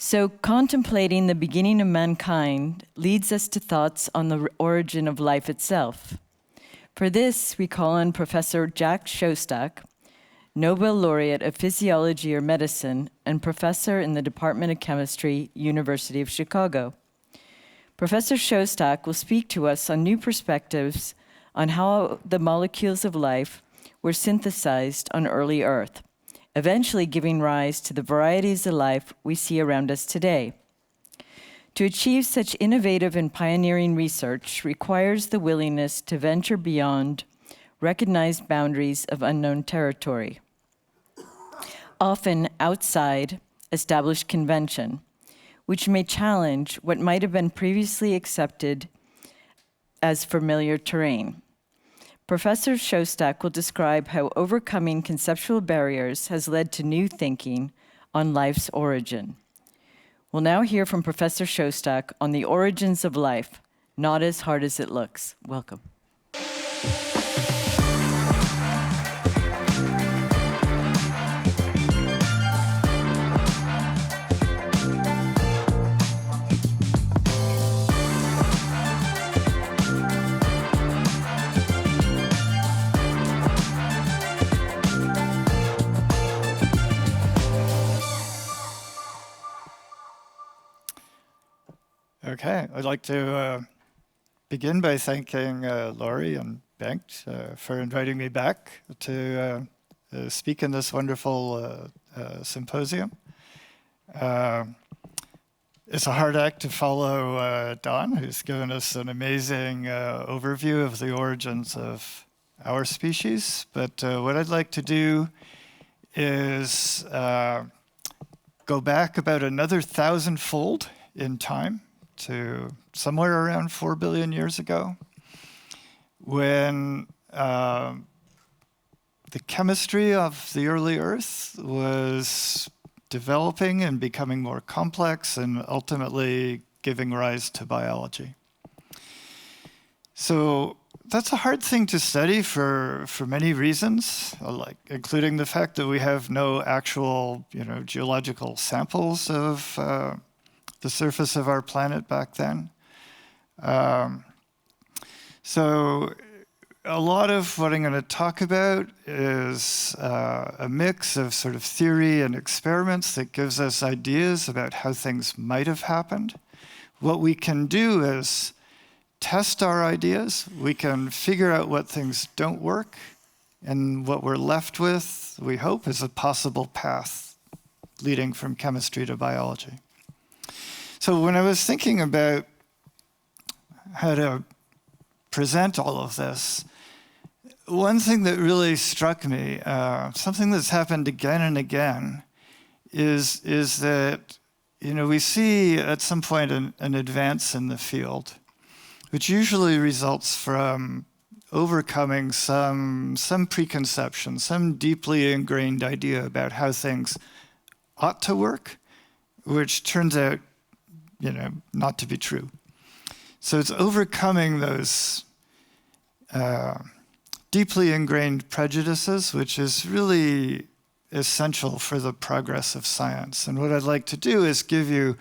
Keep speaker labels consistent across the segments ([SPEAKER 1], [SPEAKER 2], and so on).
[SPEAKER 1] So contemplating the beginning of mankind leads us to thoughts on the origin of life itself. For this, we call on Professor Jack Szostak, Nobel laureate of Physiology or Medicine and professor in the Department of Chemistry, University of Chicago. Professor Szostak will speak to us on new perspectives on how the molecules of life were synthesized on early Earth, eventually giving rise to the varieties of life we see around us today. To achieve such innovative and pioneering research requires the willingness to venture beyond recognized boundaries of unknown territory, often outside established convention, which may challenge what might have been previously accepted as familiar terrain. Professor Szostak will describe how overcoming conceptual barriers has led to new thinking on life's origin. We'll now hear from Professor Szostak on the origins of life, not as hard as it looks. Welcome.
[SPEAKER 2] Okay, I'd like to begin by thanking Laurie and Bengt for inviting me back to speak in this wonderful symposium. It's a hard act to follow Don, who's given us an amazing overview of the origins of our species. But what I'd like to do is go back about another 1,000-fold in time to somewhere around 4 billion years ago, when the chemistry of the early Earth was developing and becoming more complex and ultimately giving rise to biology. So that's a hard thing to study for many reasons, including the fact that we have no actual, geological samples of the surface of our planet back then. So a lot of what I'm going to talk about is a mix of sort of theory and experiments that gives us ideas about how things might have happened. What we can do is test our ideas. We can figure out what things don't work, and what we're left with, we hope, is a possible path leading from chemistry to biology. So when I was thinking about how to present all of this, one thing that really struck me, something that's happened again and again, is that we see at some point an advance in the field, which usually results from overcoming some preconception, some deeply ingrained idea about how things ought to work, which turns out not to be true. So it's overcoming those deeply ingrained prejudices, which is really essential for the progress of science. And what I'd like to do is give you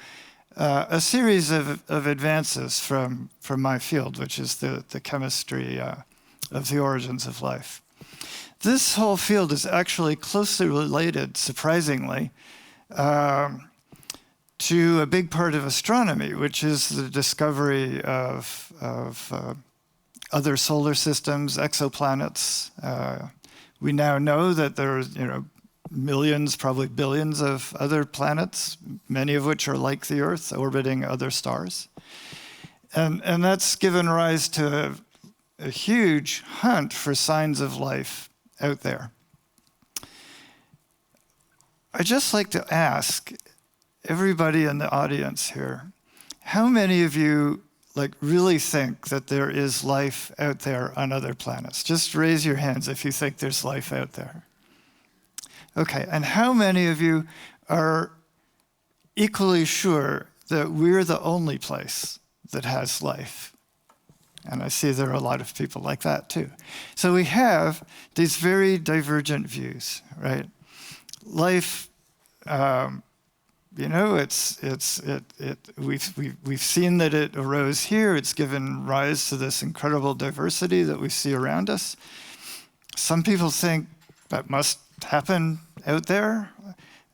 [SPEAKER 2] a series of advances from my field, which is the chemistry of the origins of life. This whole field is actually closely related, surprisingly, to a big part of astronomy, which is the discovery of other solar systems, exoplanets. We now know that there are millions, probably billions of other planets, many of which are like the Earth, orbiting other stars. And that's given rise to a huge hunt for signs of life out there. I'd just like to ask everybody in the audience here, how many of you really think that there is life out there on other planets? Just raise your hands if you think there's life out there. Okay, and how many of you are equally sure that we're the only place that has life? And I see there are a lot of people like that too. So we have these very divergent views, right? Life you know, we've seen that it arose here. It's given rise to this incredible diversity that we see around us. Some people think that must happen out there.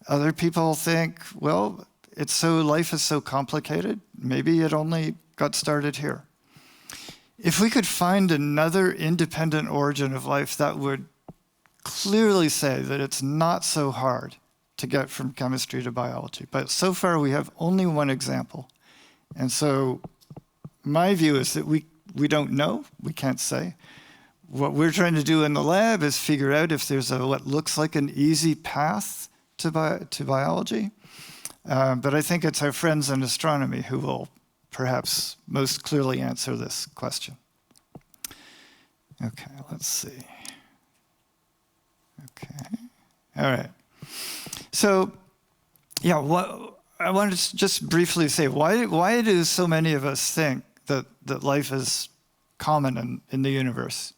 [SPEAKER 2] Other people think, well, life is so complicated, maybe it only got started here. If we could find another independent origin of life, that would clearly say that it's not so hard to get from chemistry to biology. But so far, we have only one example. And so my view is that we don't know, we can't say. What we're trying to do in the lab is figure out if there's what looks like an easy path to biology. But I think it's our friends in astronomy who will perhaps most clearly answer this question. Okay, let's see. Okay, all right. So, yeah, I wanted to just briefly say, why do so many of us think that life is common in the universe?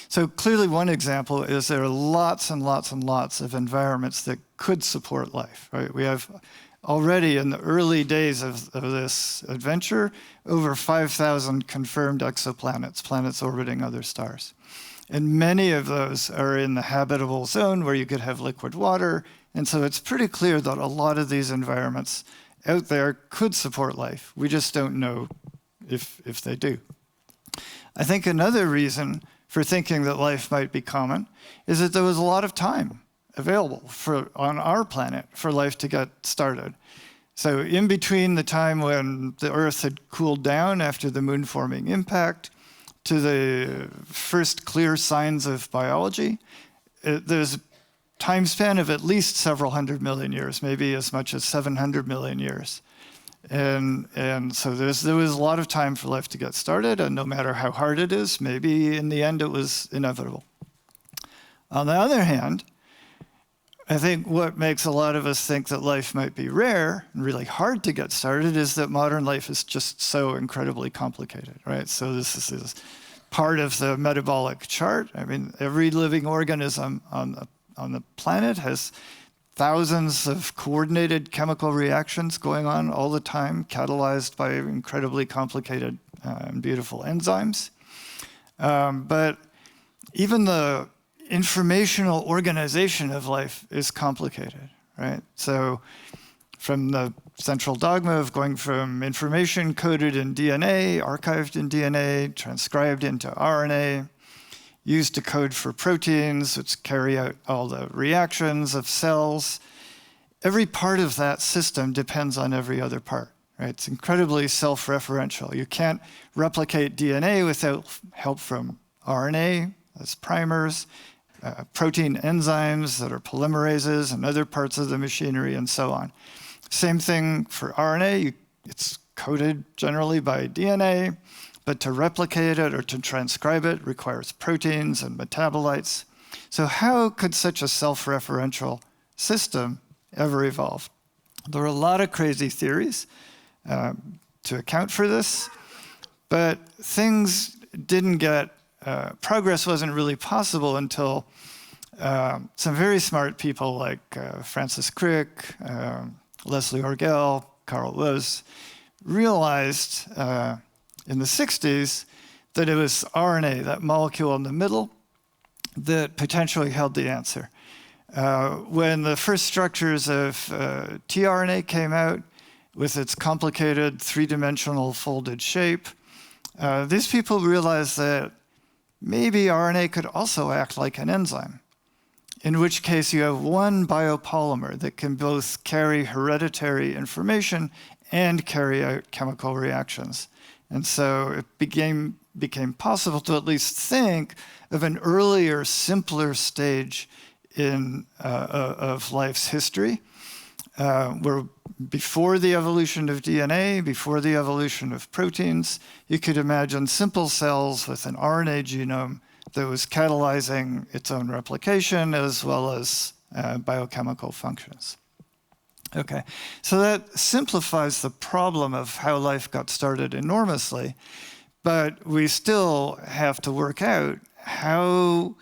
[SPEAKER 2] So clearly one example is there are lots and lots and lots of environments that could support life, right? We have already in the early days of this adventure, over 5,000 confirmed exoplanets, planets orbiting other stars. And many of those are in the habitable zone where you could have liquid water. And so it's pretty clear that a lot of these environments out there could support life. We just don't know if they do. I think another reason for thinking that life might be common is that there was a lot of time available on our planet for life to get started. So in between the time when the Earth had cooled down after the moon-forming impact to the first clear signs of biology, there's a time span of at least several hundred million years, maybe as much as 700 million years. And so there was a lot of time for life to get started, and no matter how hard it is, maybe in the end it was inevitable. On the other hand, I think what makes a lot of us think that life might be rare and really hard to get started is that modern life is just so incredibly complicated, right? So this is part of the metabolic chart. I mean, every living organism on the planet has thousands of coordinated chemical reactions going on all the time, catalyzed by incredibly complicated and beautiful enzymes. But even the informational organization of life is complicated, right? So from the central dogma of going from information coded in DNA, archived in DNA, transcribed into RNA, used to code for proteins, which carry out all the reactions of cells. Every part of that system depends on every other part, right? It's incredibly self-referential. You can't replicate DNA without help from RNA as primers, protein enzymes that are polymerases and other parts of the machinery and so on. Same thing for RNA. It's coded generally by DNA, but to replicate it or to transcribe it requires proteins and metabolites. So how could such a self-referential system ever evolve? There are a lot of crazy theories to account for this, but things didn't get, progress wasn't really possible until some very smart people like Francis Crick, Leslie Orgel, Carl Woese realized in the 60s that it was RNA, that molecule in the middle, that potentially held the answer. When the first structures of tRNA came out with its complicated three-dimensional folded shape, these people realized that maybe RNA could also act like an enzyme, in which case you have one biopolymer that can both carry hereditary information and carry out chemical reactions. And so it became possible to at least think of an earlier, simpler stage of life's history, where before the evolution of DNA, before the evolution of proteins, you could imagine simple cells with an RNA genome that was catalyzing its own replication as well as biochemical functions. Okay, so that simplifies the problem of how life got started enormously, but we still have to work out how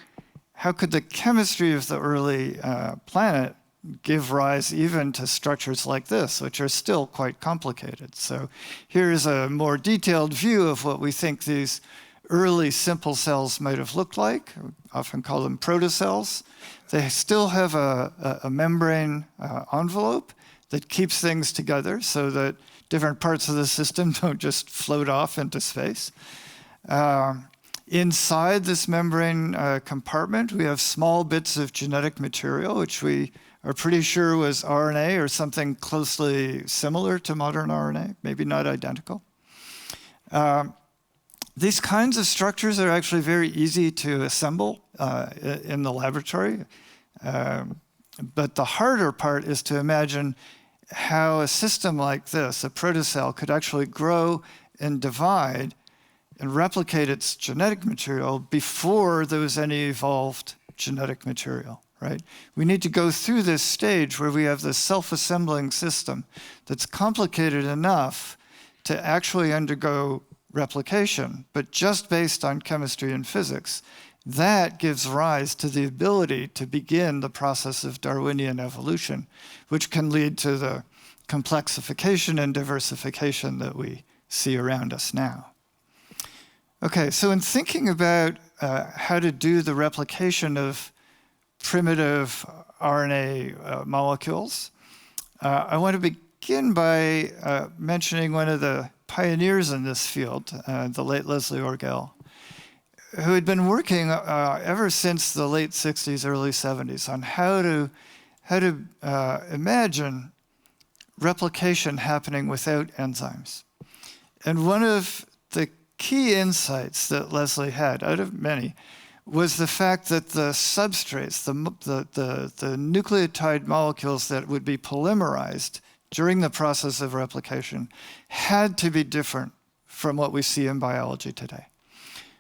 [SPEAKER 2] could the chemistry of the early planet give rise even to structures like this, which are still quite complicated. So here's a more detailed view of what we think these early simple cells might have looked like. We often call them protocells. They still have a membrane envelope that keeps things together so that different parts of the system don't just float off into space. Inside this membrane compartment, we have small bits of genetic material, which we are pretty sure was RNA or something closely similar to modern RNA, maybe not identical. These kinds of structures are actually very easy to assemble in the laboratory. But the harder part is to imagine how a system like this, a protocell, could actually grow and divide and replicate its genetic material before there was any evolved genetic material, right? We need to go through this stage where we have this self-assembling system that's complicated enough to actually undergo replication, but just based on chemistry and physics. That gives rise to the ability to begin the process of Darwinian evolution, which can lead to the complexification and diversification that we see around us now. Okay, so in thinking about how to do the replication of primitive RNA molecules, I want to begin by mentioning one of the pioneers in this field, the late Leslie Orgel, who had been working ever since the late 60s, early 70s on how to imagine replication happening without enzymes. And one of the key insights that Leslie had, out of many, was the fact that the substrates, the nucleotide molecules that would be polymerized during the process of replication, had to be different from what we see in biology today.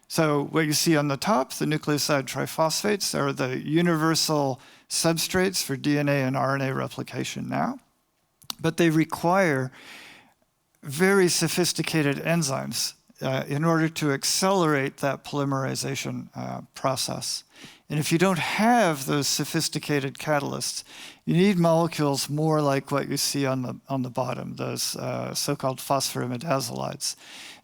[SPEAKER 2] So what you see on the top, the nucleoside triphosphates, are the universal substrates for DNA and RNA replication now, but they require very sophisticated enzymes in order to accelerate that polymerization process. And if you don't have those sophisticated catalysts, you need molecules more like what you see on the bottom, those so-called phosphorimidazolides.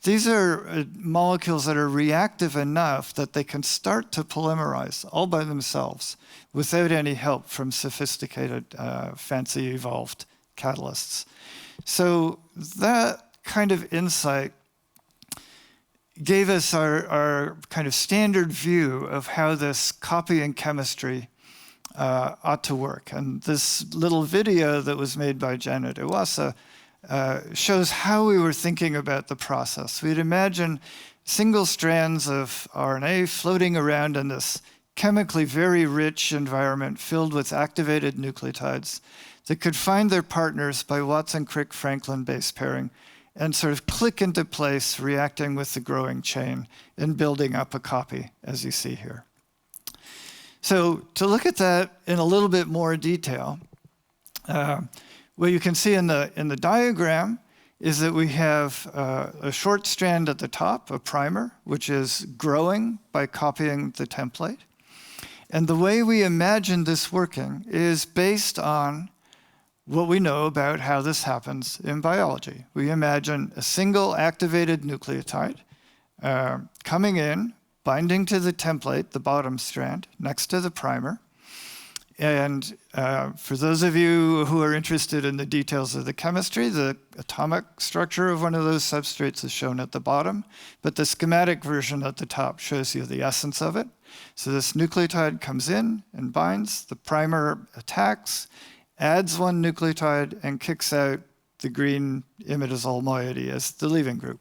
[SPEAKER 2] These are molecules that are reactive enough that they can start to polymerize all by themselves without any help from sophisticated, fancy evolved catalysts. So that kind of insight gave us our kind of standard view of how this copying chemistry ought to work. And this little video that was made by Janet Iwasa shows how we were thinking about the process. We'd imagine single strands of RNA floating around in this chemically very rich environment filled with activated nucleotides that could find their partners by Watson-Crick-Franklin base pairing and sort of click into place, reacting with the growing chain and building up a copy, as you see here. So to look at that in a little bit more detail, what you can see in the diagram is that we have a short strand at the top, a primer, which is growing by copying the template. And the way we imagine this working is based on what we know about how this happens in biology. We imagine a single activated nucleotide coming in, binding to the template, the bottom strand, next to the primer. And for those of you who are interested in the details of the chemistry, the atomic structure of one of those substrates is shown at the bottom, but the schematic version at the top shows you the essence of it. So this nucleotide comes in and binds, the primer attacks, adds one nucleotide, and kicks out the green imidazole moiety as the leaving group.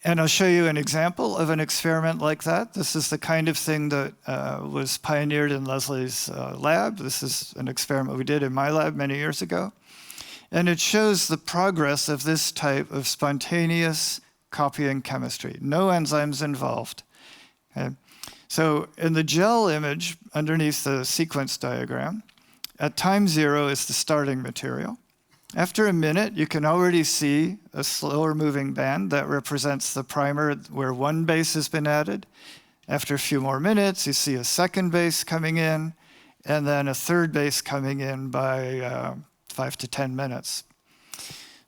[SPEAKER 2] And I'll show you an example of an experiment like that. This is the kind of thing that was pioneered in Leslie's lab. This is an experiment we did in my lab many years ago. And it shows the progress of this type of spontaneous copying chemistry. No enzymes involved. Okay? So in the gel image underneath the sequence diagram, at time 0 is the starting material. After a minute, you can already see a slower moving band that represents the primer where one base has been added. After a few more minutes, you see a second base coming in, and then a third base coming in by 5 to 10 minutes.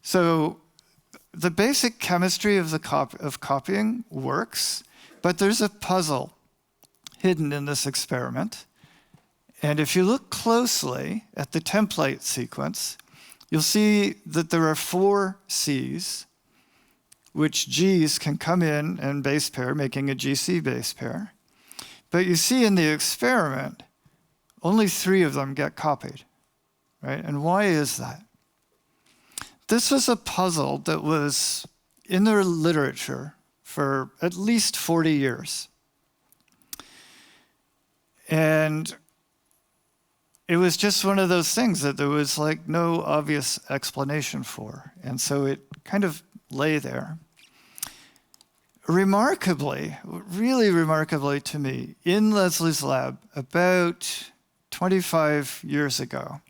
[SPEAKER 2] So the basic chemistry of copying works, but there's a puzzle hidden in this experiment. And if you look closely at the template sequence, you'll see that there are 4 Cs, which Gs can come in and base pair, making a GC base pair. But you see in the experiment, only 3 of them get copied, right? And why is that? This was a puzzle that was in the literature for at least 40 years. And it was just one of those things that there was like no obvious explanation for. And so it kind of lay there. Remarkably, really remarkably to me, in Leslie's lab about 25 years ago,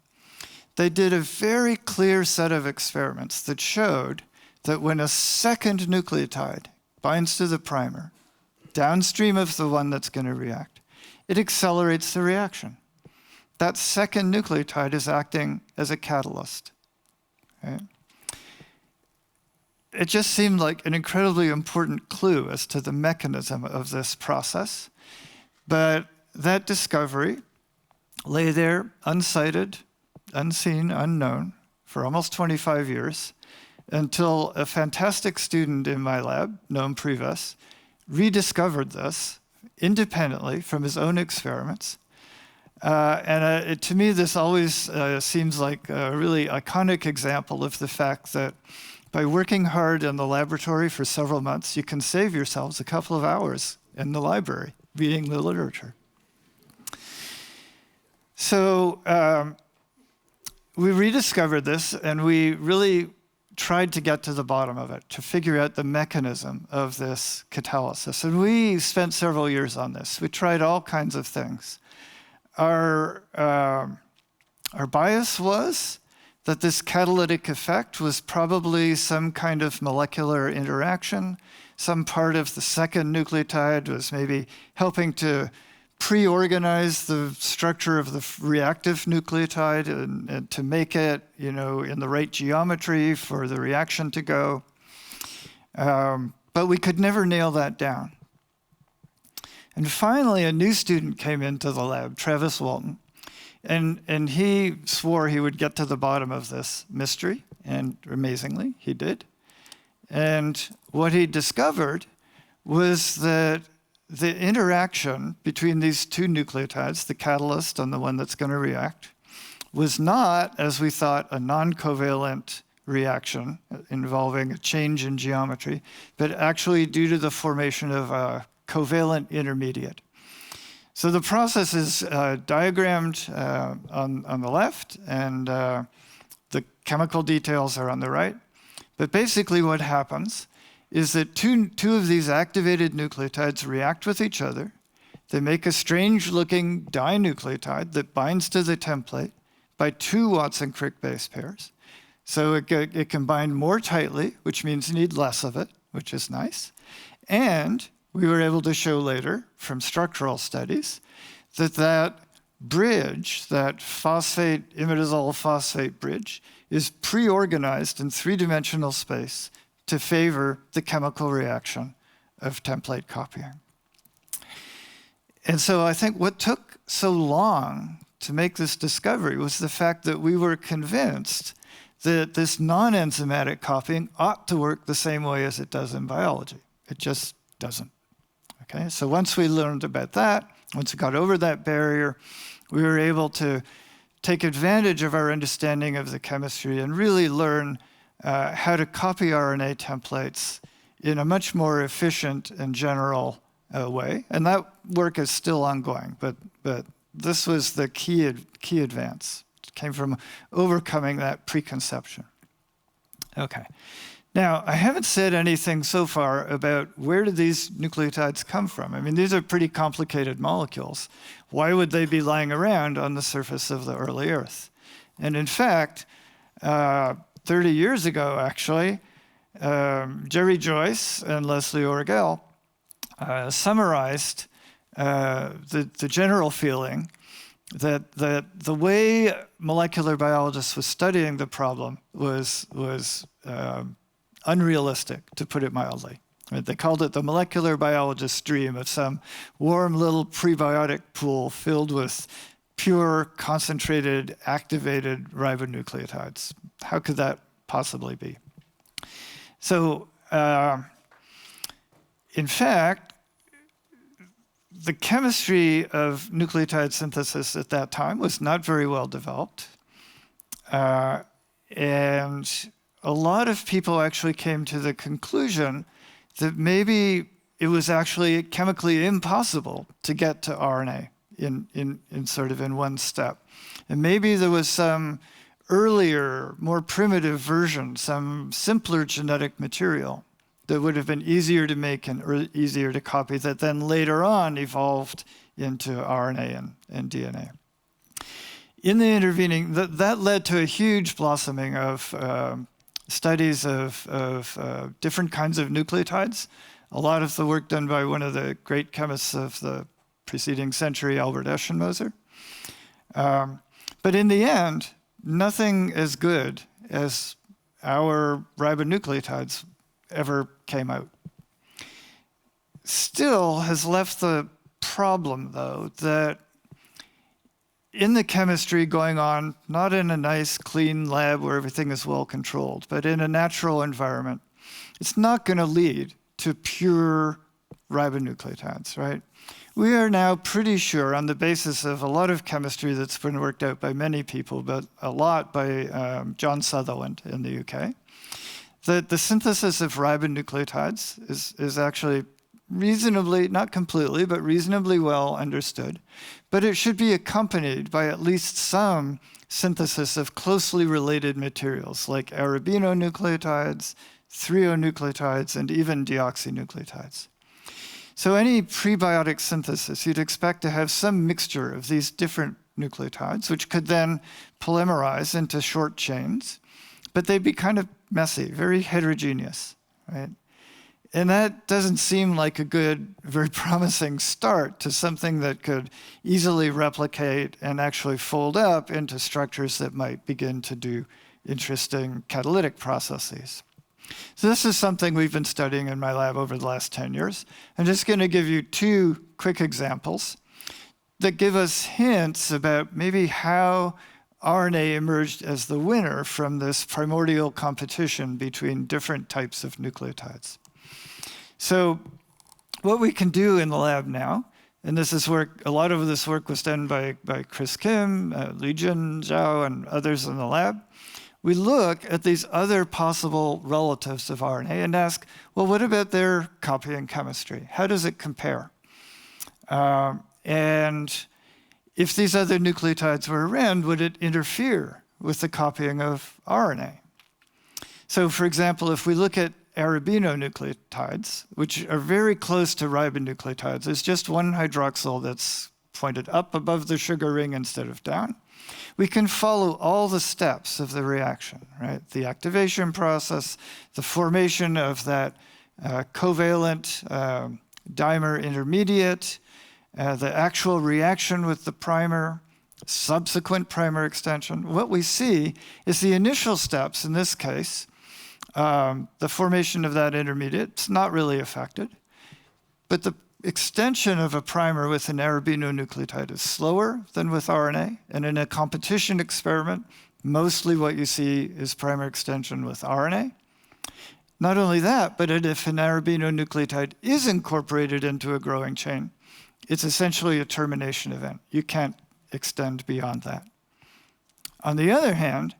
[SPEAKER 2] they did a very clear set of experiments that showed that when a second nucleotide binds to the primer, downstream of the one that's going to react, it accelerates the reaction. That second nucleotide is acting as a catalyst. Right? It just seemed like an incredibly important clue as to the mechanism of this process. But that discovery lay there uncited, unseen, unknown for almost 25 years until a fantastic student in my lab, Noam Privas, rediscovered this independently from his own experiments. To me, this always seems like a really iconic example of the fact that by working hard in the laboratory for several months, you can save yourselves a couple of hours in the library reading the literature. So we rediscovered this, and we really tried to get to the bottom of it, to figure out the mechanism of this catalysis. And we spent several years on this. We tried all kinds of things. Our bias was that this catalytic effect was probably some kind of molecular interaction. Some part of the second nucleotide was maybe helping to pre-organize the structure of the reactive nucleotide and to make it, in the right geometry for the reaction to go. But we could never nail that down. And finally, a new student came into the lab, Travis Walton, and he swore he would get to the bottom of this mystery, and amazingly, he did. And what he discovered was that the interaction between these 2 nucleotides, the catalyst and the one that's going to react, was not, as we thought, a non-covalent reaction involving a change in geometry, but actually due to the formation of a covalent intermediate. So the process is diagrammed on the left, and the chemical details are on the right. But basically what happens is that two of these activated nucleotides react with each other. They make a strange-looking dinucleotide that binds to the template by 2 Watson-Crick base pairs. So it can bind more tightly, which means you need less of it, which is nice. And we were able to show later from structural studies that bridge, that phosphate, imidazole phosphate bridge, is pre-organized in 3-dimensional space to favor the chemical reaction of template copying. And so I think what took so long to make this discovery was the fact that we were convinced that this non-enzymatic copying ought to work the same way as it does in biology. It just doesn't. Okay, so once we learned about that, once we got over that barrier, we were able to take advantage of our understanding of the chemistry and really learn how to copy RNA templates in a much more efficient and general way. And that work is still ongoing, but this was the key advance. It came from overcoming that preconception. Okay. Now, I haven't said anything so far about where do these nucleotides come from. I mean, these are pretty complicated molecules. Why would they be lying around on the surface of the early Earth? And in fact, 30 years ago, actually, Jerry Joyce and Leslie Orgel summarized the general feeling that the way molecular biologists were studying the problem was unrealistic, to put it mildly. Right? They called it the molecular biologist's dream of some warm little prebiotic pool filled with pure, concentrated, activated ribonucleotides. How could that possibly be? So, in fact, the chemistry of nucleotide synthesis at that time was not very well developed. And a lot of people actually came to the conclusion that maybe it was actually chemically impossible to get to RNA in one step. And maybe there was some earlier, more primitive version, some simpler genetic material that would have been easier to make and easier to copy, that then later on evolved into RNA and DNA. In the intervening, that led to a huge blossoming of studies of different kinds of nucleotides. A lot of the work done by one of the great chemists of the preceding century, Albert Eschenmoser. But in the end, nothing as good as our ribonucleotides ever came out. Still has left the problem, though, that in the chemistry going on, not in a nice, clean lab where everything is well controlled, but in a natural environment, it's not going to lead to pure ribonucleotides, right? We are now pretty sure, on the basis of a lot of chemistry that's been worked out by many people, but a lot by John Sutherland in the UK, that the synthesis of ribonucleotides is actually reasonably, not completely, but reasonably well understood. But it should be accompanied by at least some synthesis of closely related materials like arabinonucleotides, threonucleotides, and even deoxynucleotides. So any prebiotic synthesis, you'd expect to have some mixture of these different nucleotides, which could then polymerize into short chains, but they'd be kind of messy, very heterogeneous, right? And that doesn't seem like a good, very promising start to something that could easily replicate and actually fold up into structures that might begin to do interesting catalytic processes. So this is something we've been studying in my lab over the last 10 years. I'm just going to give you two quick examples that give us hints about maybe how RNA emerged as the winner from this primordial competition between different types of nucleotides. So what we can do in the lab now, and this is work, a lot of this work was done by Chris Kim, Li-Jun Zhao, and others in the lab. We look at these other possible relatives of RNA and ask, well, what about their copying chemistry? How does it compare? And if these other nucleotides were around, would it interfere with the copying of RNA? So for example, if we look at arabinonucleotides, which are very close to ribonucleotides, there's just one hydroxyl that's pointed up above the sugar ring instead of down. We can follow all the steps of the reaction, right? The activation process, the formation of that covalent dimer intermediate, the actual reaction with the primer, subsequent primer extension. What we see is the initial steps, in this case, the formation of that intermediate, it's not really affected, but the extension of a primer with an arabinonucleotide is slower than with RNA, and in a competition experiment, mostly what you see is primer extension with RNA. Not only that, but if an arabinonucleotide is incorporated into a growing chain, it's essentially a termination event. You can't extend beyond that. On the other hand,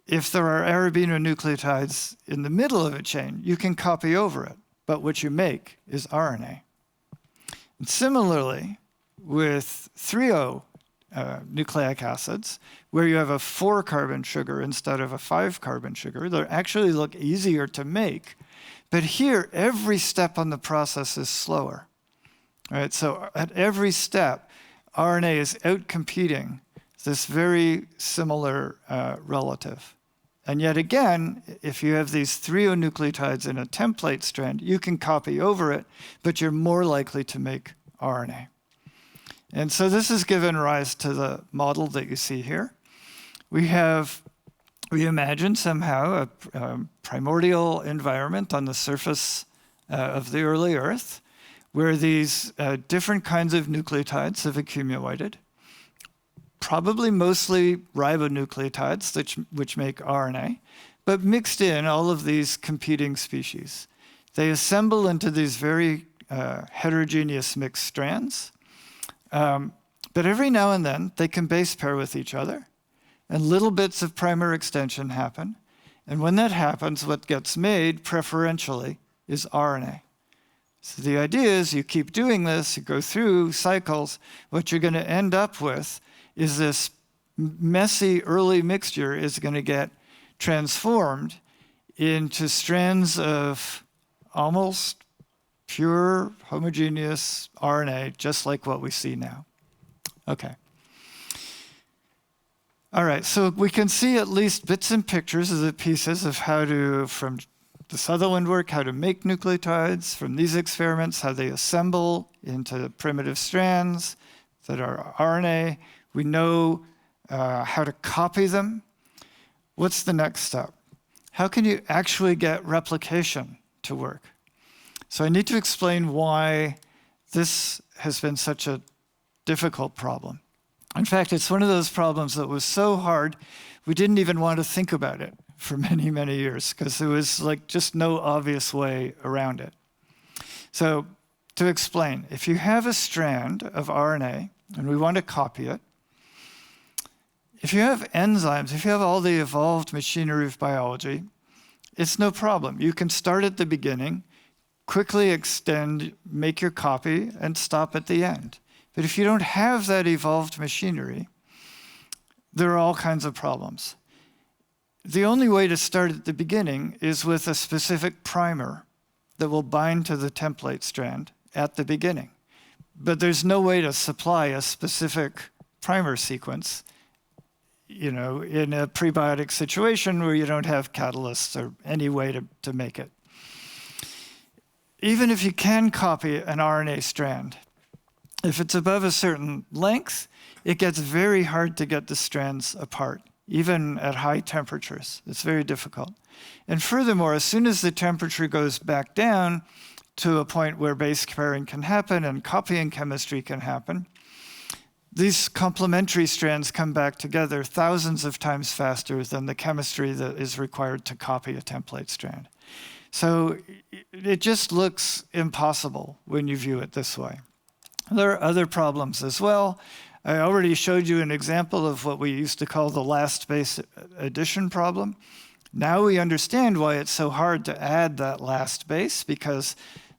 [SPEAKER 2] if there are arabinonucleotides in the middle of a chain, you can copy over it, but what you make is RNA. And similarly, with nucleic acids, where you have a 4-carbon sugar instead of a 5-carbon sugar, they actually look easier to make. But here, every step on the process is slower. Right? So at every step, RNA is outcompeting this very similar relative. And yet again, if you have these threonucleotides in a template strand, you can copy over it, but you're more likely to make RNA. And so this has given rise to the model that you see here. We imagine somehow a primordial environment on the surface of the early Earth where these different kinds of nucleotides have accumulated, probably mostly ribonucleotides, which make RNA, but mixed in all of these competing species. They assemble into these very heterogeneous mixed strands. But every now and then, they can base pair with each other, and little bits of primer extension happen. And when that happens, what gets made preferentially is RNA. So the idea is you keep doing this, you go through cycles, what you're going to end up with is this messy early mixture is going to get transformed into strands of almost pure homogeneous RNA, just like what we see now. Okay. All right, so we can see at least bits and pictures of the pieces of how to, from the Sutherland work, how to make nucleotides, from these experiments, how they assemble into primitive strands that are RNA. We know how to copy them. What's the next step? How can you actually get replication to work? So I need to explain why this has been such a difficult problem. In fact, it's one of those problems that was so hard, we didn't even want to think about it for many, many years, because there was like just no obvious way around it. So to explain, if you have a strand of RNA and we want to copy it, if you have enzymes, if you have all the evolved machinery of biology, it's no problem. You can start at the beginning, quickly extend, make your copy, and stop at the end. But if you don't have that evolved machinery, there are all kinds of problems. The only way to start at the beginning is with a specific primer that will bind to the template strand at the beginning. But there's no way to supply a specific primer sequence, in a prebiotic situation where you don't have catalysts or any way to make it. Even if you can copy an RNA strand, if it's above a certain length, it gets very hard to get the strands apart, even at high temperatures. It's very difficult. And furthermore, as soon as the temperature goes back down to a point where base pairing can happen and copying chemistry can happen, these complementary strands come back together thousands of times faster than the chemistry that is required to copy a template strand. So it just looks impossible when you view it this way. There are other problems as well. I already showed you an example of what we used to call the last base addition problem. Now we understand why it's so hard to add that last base, because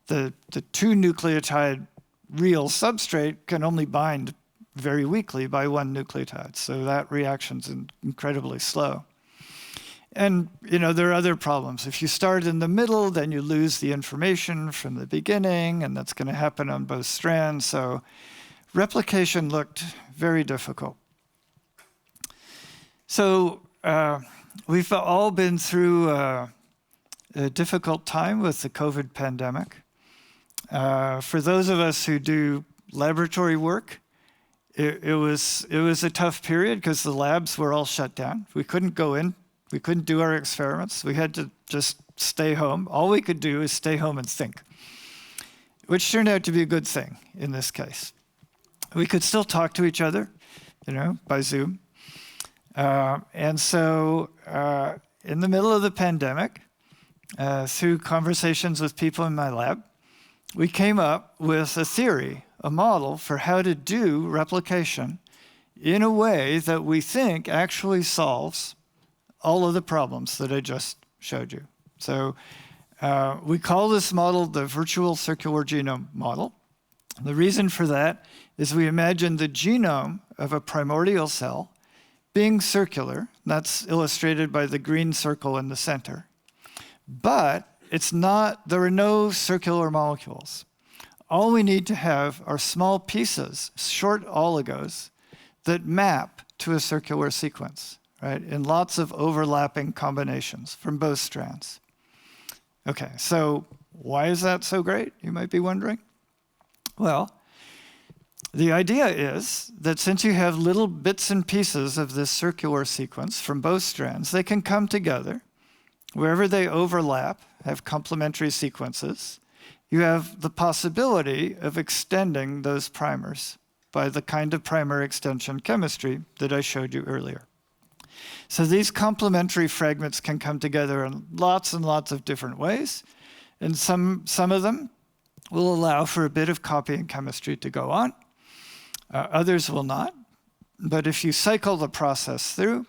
[SPEAKER 2] the two nucleotide real substrate can only bind very weakly by one nucleotide. So that reaction's incredibly slow. And there are other problems. If you start in the middle, then you lose the information from the beginning, and that's going to happen on both strands. So replication looked very difficult. So we've all been through a difficult time with the COVID pandemic. For those of us who do laboratory work, it was a tough period because the labs were all shut down. We couldn't go in. We couldn't do our experiments. We had to just stay home. All we could do is stay home and think, which turned out to be a good thing in this case. We could still talk to each other, by Zoom. And so in the middle of the pandemic, through conversations with people in my lab, we came up with a theory, a model for how to do replication in a way that we think actually solves all of the problems that I just showed you. So we call this model the virtual circular genome model. The reason for that is we imagine the genome of a primordial cell being circular. That's illustrated by the green circle in the center. But there are no circular molecules. All we need to have are small pieces, short oligos, that map to a circular sequence, right, in lots of overlapping combinations from both strands. Okay, so why is that so great, you might be wondering? Well, The idea is that since you have little bits and pieces of this circular sequence from both strands, they can come together. Wherever they overlap, have complementary sequences, you have the possibility of extending those primers by the kind of primer extension chemistry that I showed you earlier. So these complementary fragments can come together in lots and lots of different ways, and some of them will allow for a bit of copying chemistry to go on. Others will not. But if you cycle the process through,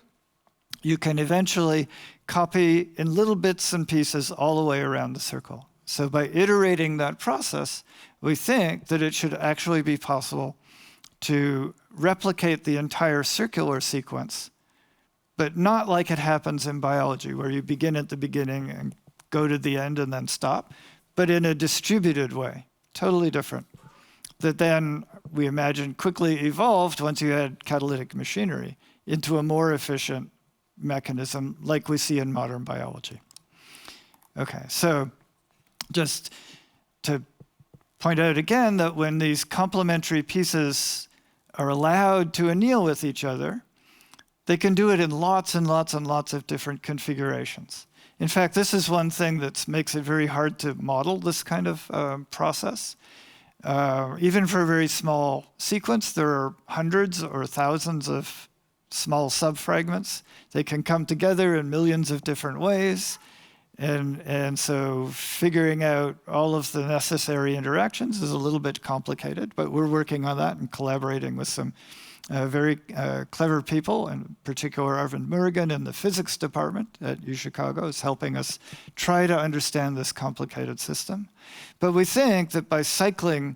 [SPEAKER 2] you can eventually copy in little bits and pieces all the way around the circle. So by iterating that process, we think that it should actually be possible to replicate the entire circular sequence, but not like it happens in biology, where you begin at the beginning and go to the end and then stop, but in a distributed way, totally different, that then we imagine quickly evolved once you had catalytic machinery into a more efficient mechanism like we see in modern biology. Okay, so just to point out again that when these complementary pieces are allowed to anneal with each other, they can do it in lots and lots and lots of different configurations. In fact, this is one thing that makes it very hard to model this kind of process. Even for a very small sequence, there are hundreds or thousands of small subfragments. They can come together in millions of different ways. And so figuring out all of the necessary interactions is a little bit complicated, but we're working on that and collaborating with some very clever people, in particular Arvind Murugan in the physics department at UChicago is helping us try to understand this complicated system. But we think that by cycling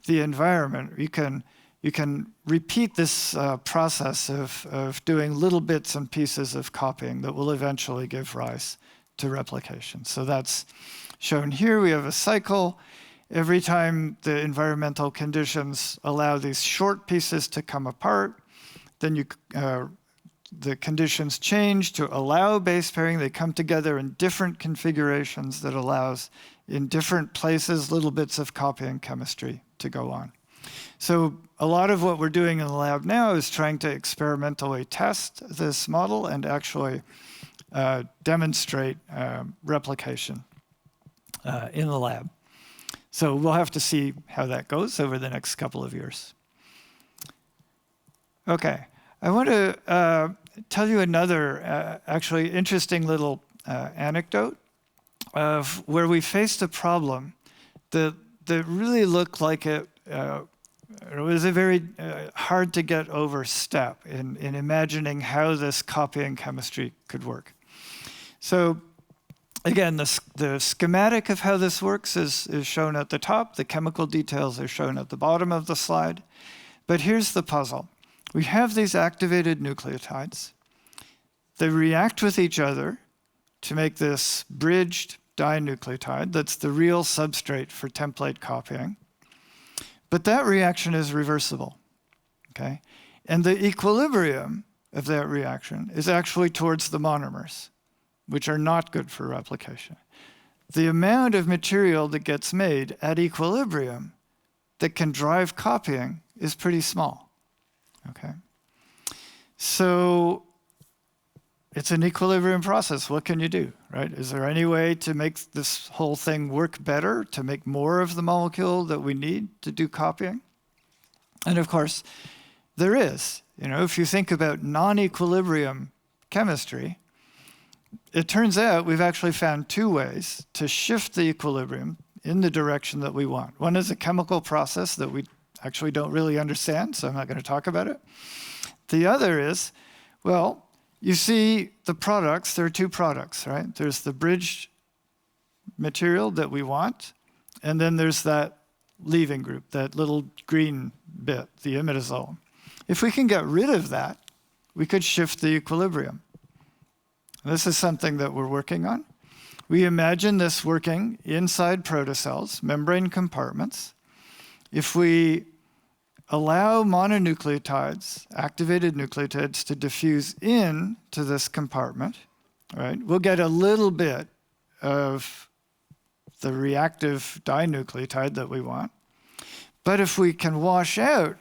[SPEAKER 2] the environment, you can repeat this process of doing little bits and pieces of copying that will eventually give rise to replication. So that's shown here. We have a cycle. Every time the environmental conditions allow these short pieces to come apart, then the conditions change to allow base pairing. They come together in different configurations that allows, in different places, little bits of copying chemistry to go on. So a lot of what we're doing in the lab now is trying to experimentally test this model and actually demonstrate replication in the lab. So we'll have to see how that goes over the next couple of years. Okay, I want to tell you another actually interesting little anecdote of where we faced a problem that really looked like it was a very hard to get over step in imagining how this copying chemistry could work. So again, the schematic of how this works is shown at the top. The chemical details are shown at the bottom of the slide. But here's the puzzle. We have these activated nucleotides. They react with each other to make this bridged dinucleotide that's the real substrate for template copying. But that reaction is reversible, okay? And the equilibrium of that reaction is actually towards the monomers, which are not good for replication. The amount of material that gets made at equilibrium that can drive copying is pretty small, okay? So it's an equilibrium process. What can you do, right? Is there any way to make this whole thing work better, to make more of the molecule that we need to do copying? And of course, there is. You know, if you think about non-equilibrium chemistry, it turns out we've actually found two ways to shift the equilibrium in the direction that we want. One is a chemical process that we actually don't really understand, so I'm not going to talk about it. The other is, well, you see the products, there are two products, right? There's the bridged material that we want, and then there's that leaving group, that little green bit, the imidazole. If we can get rid of that, we could shift the equilibrium. This is something that we're working on. We imagine this working inside protocells, membrane compartments. If we allow mononucleotides, activated nucleotides, to diffuse into this compartment, right, we'll get a little bit of the reactive dinucleotide that we want. But if we can wash out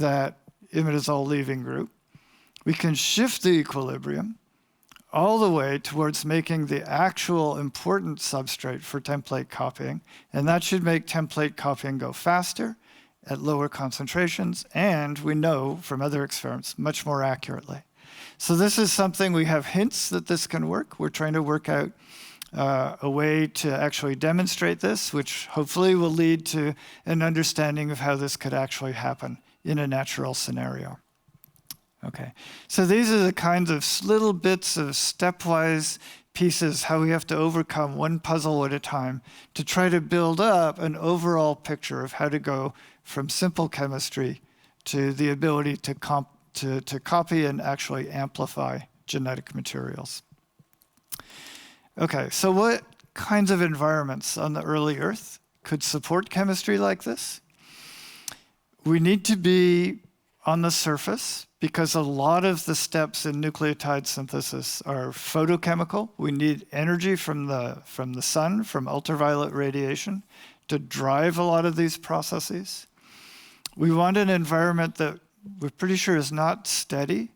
[SPEAKER 2] that imidazole leaving group. We can shift the equilibrium all the way towards making the actual important substrate for template copying. And that should make template copying go faster at lower concentrations, and we know from other experiments, much more accurately. So this is something we have hints that this can work. We're trying to work out a way to actually demonstrate this, which hopefully will lead to an understanding of how this could actually happen in a natural scenario. Okay, so these are the kinds of little bits of stepwise pieces, how we have to overcome one puzzle at a time to try to build up an overall picture of how to go from simple chemistry to the ability to copy and actually amplify genetic materials. Okay, so what kinds of environments on the early Earth could support chemistry like this? We need to be on the surface because a lot of the steps in nucleotide synthesis are photochemical. We need energy from the sun, from ultraviolet radiation, to drive a lot of these processes. We want an environment that we're pretty sure is not steady,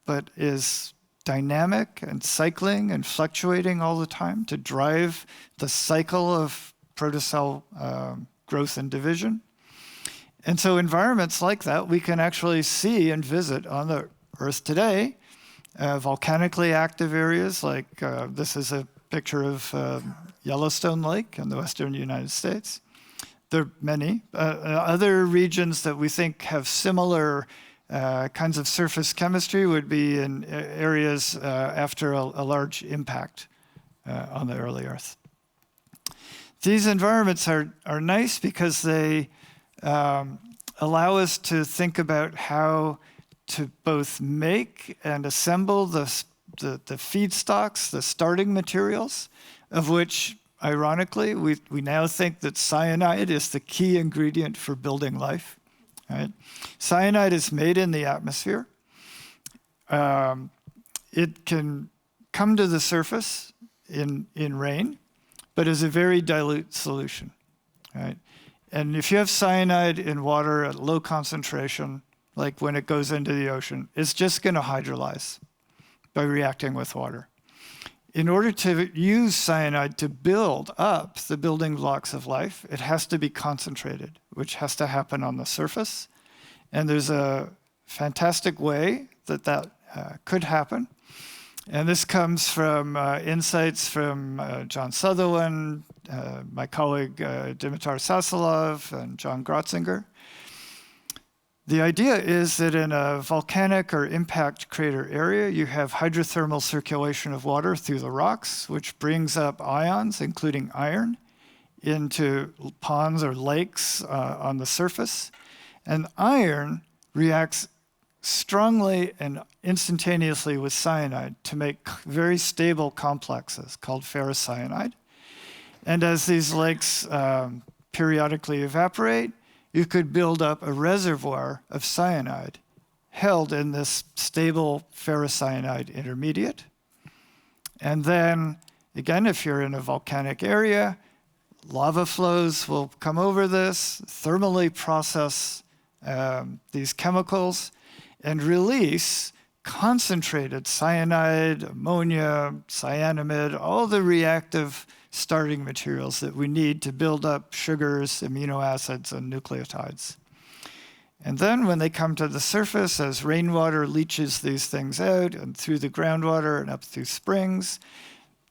[SPEAKER 2] but is dynamic and cycling and fluctuating all the time to drive the cycle of protocell growth and division. And so environments like that we can actually see and visit on the Earth today. Volcanically active areas like this is a picture of Yellowstone Lake in the western United States. There are many. Other regions that we think have similar kinds of surface chemistry would be in areas after a large impact on the early Earth. These environments are nice because they allow us to think about how to both make and assemble the feedstocks, the starting materials, of which, ironically, we now think that cyanide is the key ingredient for building life. Right? Cyanide is made in the atmosphere. It can come to the surface in rain, but is a very dilute solution. Right? And if you have cyanide in water at low concentration, like when it goes into the ocean, it's just going to hydrolyze by reacting with water. In order to use cyanide to build up the building blocks of life, it has to be concentrated, which has to happen on the surface. And there's a fantastic way that could happen. And this comes from insights from John Sutherland, my colleague Dimitar Sasolov, and John Grotzinger. The idea is that in a volcanic or impact crater area, you have hydrothermal circulation of water through the rocks, which brings up ions, including iron, into ponds or lakes on the surface. And iron reacts strongly and instantaneously with cyanide to make very stable complexes called ferrocyanide. And as these lakes periodically evaporate, you could build up a reservoir of cyanide held in this stable ferrocyanide intermediate. And then, again, if you're in a volcanic area, lava flows will come over this, thermally process these chemicals, and release concentrated cyanide, ammonia, cyanamide, all the reactive starting materials that we need to build up sugars, amino acids, and nucleotides. And then when they come to the surface, as rainwater leaches these things out and through the groundwater and up through springs,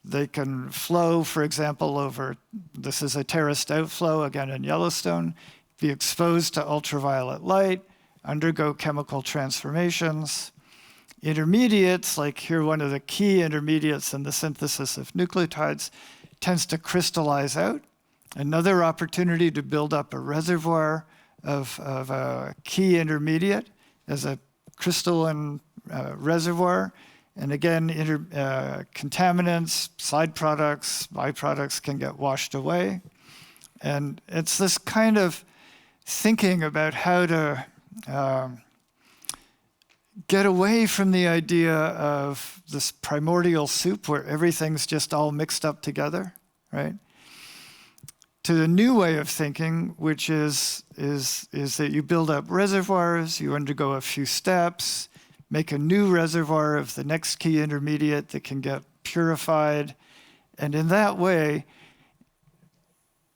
[SPEAKER 2] they can flow, for example, over, this is a terraced outflow, again in Yellowstone, be exposed to ultraviolet light, undergo chemical transformations. Intermediates, like here one of the key intermediates in the synthesis of nucleotides, tends to crystallize out. Another opportunity to build up a reservoir of a key intermediate as a crystalline reservoir. And again, contaminants, side products, byproducts can get washed away. And it's this kind of thinking about how to get away from the idea of this primordial soup where everything's just all mixed up together, right? to the new way of thinking, which is that you build up reservoirs, you undergo a few steps, make a new reservoir of the next key intermediate that can get purified. And in that way,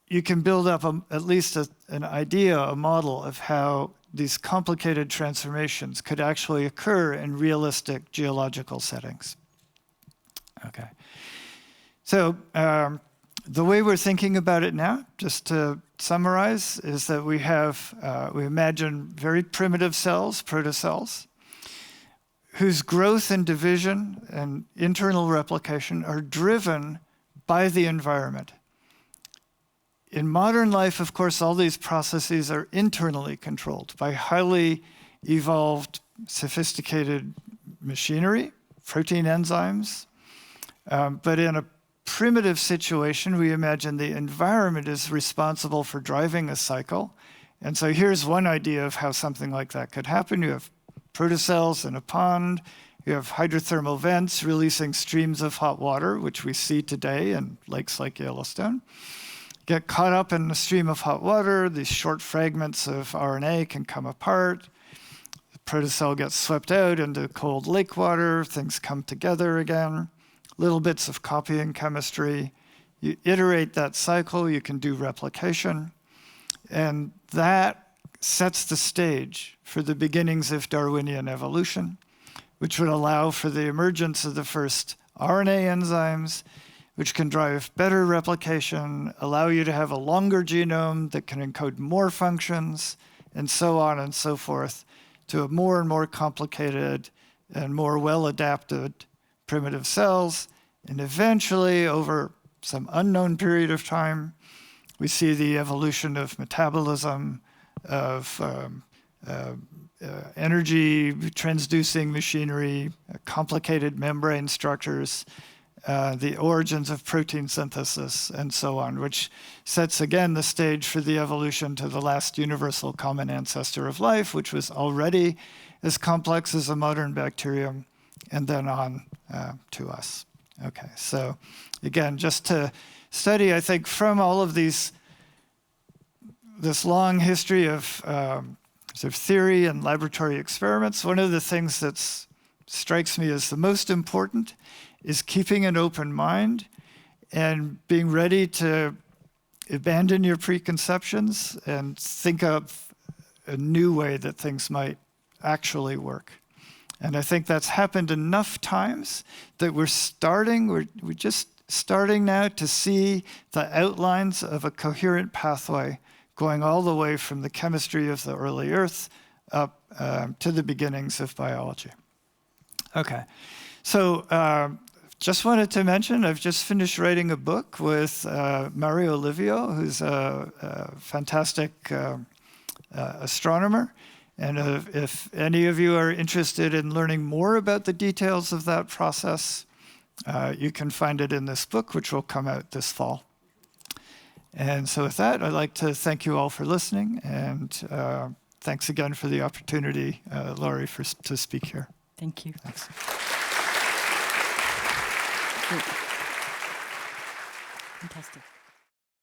[SPEAKER 2] you can build up at least an idea, a model of how these complicated transformations could actually occur in realistic geological settings. Okay. So the way we're thinking about it now, just to summarize, is that we imagine very primitive cells, protocells, whose growth and division and internal replication are driven by the environment. In modern life, of course, all these processes are internally controlled by highly evolved, sophisticated machinery, protein enzymes. But in a primitive situation, we imagine the environment is responsible for driving a cycle. And so here's one idea of how something like that could happen. You have protocells in a pond. You have hydrothermal vents releasing streams of hot water, which we see today in lakes like Yellowstone. Get caught up in a stream of hot water, these short fragments of RNA can come apart. The protocell gets swept out into cold lake water, things come together again, little bits of copying chemistry. You iterate that cycle, you can do replication, and that sets the stage for the beginnings of Darwinian evolution, which would allow for the emergence of the first RNA enzymes, which can drive better replication, allow you to have a longer genome that can encode more functions, and so on and so forth, to a more and more complicated and more well-adapted primitive cells. And eventually, over some unknown period of time, we see the evolution of metabolism, of energy transducing machinery, complicated membrane structures, the origins of protein synthesis, and so on, which sets again the stage for the evolution to the last universal common ancestor of life, which was already as complex as a modern bacterium, and then on to us. Okay, so again, just to study, I think, from all of this long history of sort of theory and laboratory experiments, one of the things that strikes me as the most important is keeping an open mind and being ready to abandon your preconceptions and think of a new way that things might actually work. And I think that's happened enough times that we're just starting now to see the outlines of a coherent pathway going all the way from the chemistry of the early Earth up to the beginnings of biology. Okay, so just wanted to mention, I've just finished writing a book with Mario Livio, who's a fantastic astronomer. And if any of you are interested in learning more about the details of that process, you can find it in this book, which will come out this fall. And so with that, I'd like to thank you all for listening. And thanks again for the opportunity, Laurie, to speak here.
[SPEAKER 1] Thank you.
[SPEAKER 2] Thanks.
[SPEAKER 1] Fantastic.